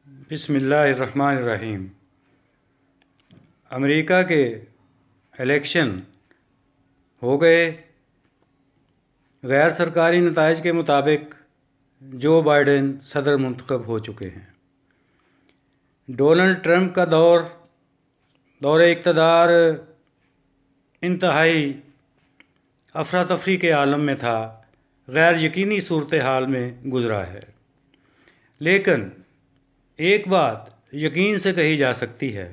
بسم اللہ الرحمن الرحیم۔ امریکہ کے الیکشن ہو گئے۔ غیر سرکاری نتائج کے مطابق جو بائیڈن صدر منتخب ہو چکے ہیں۔ ڈونلڈ ٹرمپ کا دور اقتدار انتہائی افراتفری کے عالم میں تھا، غیر یقینی صورتحال میں گزرا ہے۔ لیکن ایک بات یقین سے کہی جا سکتی ہے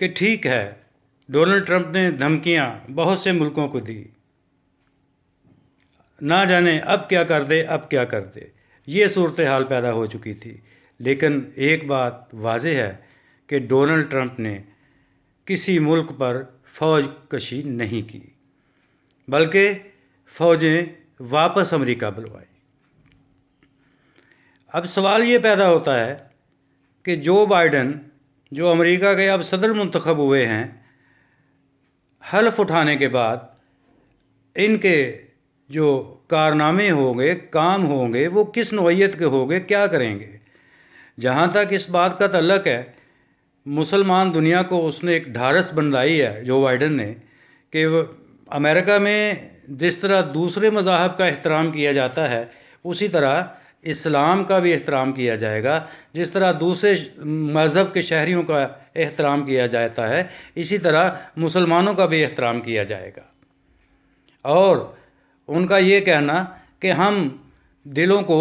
کہ ٹھیک ہے، ڈونلڈ ٹرمپ نے دھمکیاں بہت سے ملکوں کو دی، نہ جانے اب کیا کر دے، یہ صورتحال پیدا ہو چکی تھی۔ لیکن ایک بات واضح ہے کہ ڈونلڈ ٹرمپ نے کسی ملک پر فوج کشی نہیں کی، بلکہ فوجیں واپس امریکہ بلوائی۔ اب سوال یہ پیدا ہوتا ہے کہ جو بائیڈن جو امریکہ کے اب صدر منتخب ہوئے ہیں، حلف اٹھانے کے بعد ان کے جو کارنامے ہوں گے، کام ہوں گے، وہ کس نوعیت کے ہوں گے، کیا کریں گے۔ جہاں تک اس بات کا تعلق ہے، مسلمان دنیا کو اس نے ایک ڈھارس بندھائی ہے جو بائیڈن نے، کہ وہ امریکہ میں جس طرح دوسرے مذاہب کا احترام کیا جاتا ہے، اسی طرح اسلام کا بھی احترام کیا جائے گا۔ جس طرح دوسرے مذہب کے شہریوں کا احترام کیا جاتا ہے، اسی طرح مسلمانوں کا بھی احترام کیا جائے گا۔ اور ان کا یہ کہنا کہ ہم دلوں کو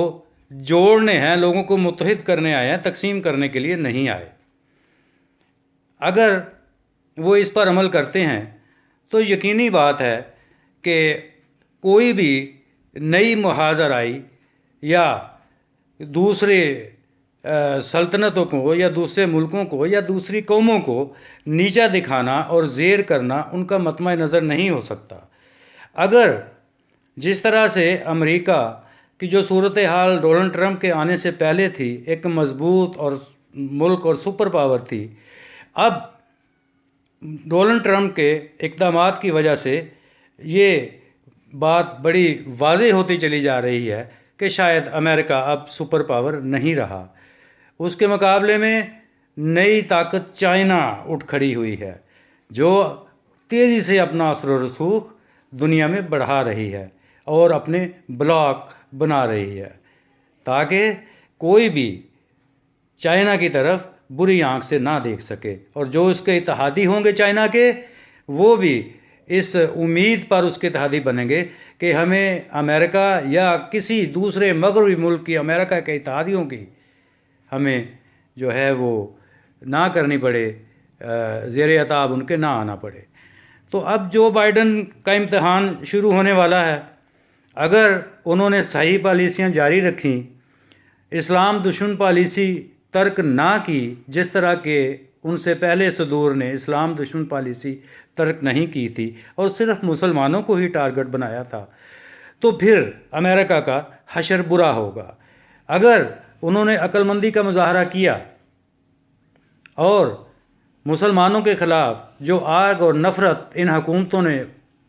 جوڑنے ہیں، لوگوں کو متحد کرنے آئے ہیں، تقسیم کرنے کے لیے نہیں آئے۔ اگر وہ اس پر عمل کرتے ہیں تو یقینی بات ہے کہ کوئی بھی نئی محاذ آرائی یا دوسرے سلطنتوں کو یا دوسرے ملکوں کو یا دوسری قوموں کو نیچا دکھانا اور زیر کرنا ان کا مطمع نظر نہیں ہو سکتا۔ اگر جس طرح سے امریکہ کی جو صورتحال ڈونلڈ ٹرمپ کے آنے سے پہلے تھی، ایک مضبوط اور ملک اور سپر پاور تھی، اب ڈونلڈ ٹرمپ کے اقدامات کی وجہ سے یہ بات بڑی واضح ہوتی چلی جا رہی ہے کہ شاید امریکہ اب سپر پاور نہیں رہا۔ اس کے مقابلے میں نئی طاقت چائنا اٹھ کھڑی ہوئی ہے، جو تیزی سے اپنا اثر و رسوخ دنیا میں بڑھا رہی ہے اور اپنے بلاک بنا رہی ہے، تاکہ کوئی بھی چائنا کی طرف بری آنکھ سے نہ دیکھ سکے، اور جو اس کے اتحادی ہوں گے چائنا کے، وہ بھی اس امید پر اس کے اتحادی بنیں گے کہ ہمیں امریکہ یا کسی دوسرے مغربی ملک کی، امریکہ کے اتحادیوں کی ہمیں جو ہے وہ نہ کرنی پڑے، زیر عتاب ان کے نہ آنا پڑے۔ تو اب جو بائیڈن کا امتحان شروع ہونے والا ہے، اگر انہوں نے صحیح پالیسیاں جاری رکھیں، اسلام دشمن پالیسی ترک نہ کی، جس طرح کہ ان سے پہلے صدور نے اسلام دشمن پالیسی ترک نہیں کی تھی اور صرف مسلمانوں کو ہی ٹارگٹ بنایا تھا، تو پھر امریکہ کا حشر برا ہوگا۔ اگر انہوں نے عقل مندی کا مظاہرہ کیا اور مسلمانوں کے خلاف جو آگ اور نفرت ان حکومتوں نے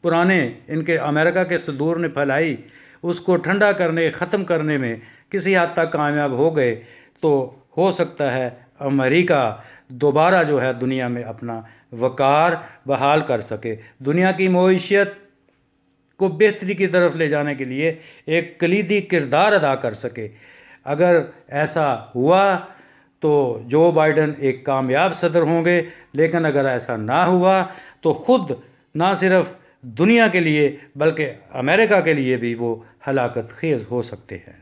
پرانے ان کے امریکہ کے صدور نے پھیلائی، اس کو ٹھنڈا کرنے، ختم کرنے میں کسی حد تک کامیاب ہو گئے، تو ہو سکتا ہے امریکہ دوبارہ جو ہے دنیا میں اپنا وقار بحال کر سکے، دنیا کی معیشت کو بہتری کی طرف لے جانے کے لیے ایک کلیدی کردار ادا کر سکے۔ اگر ایسا ہوا تو جو بائیڈن ایک کامیاب صدر ہوں گے، لیکن اگر ایسا نہ ہوا تو خود نہ صرف دنیا کے لیے بلکہ امریکہ کے لیے بھی وہ ہلاکت خیز ہو سکتے ہیں۔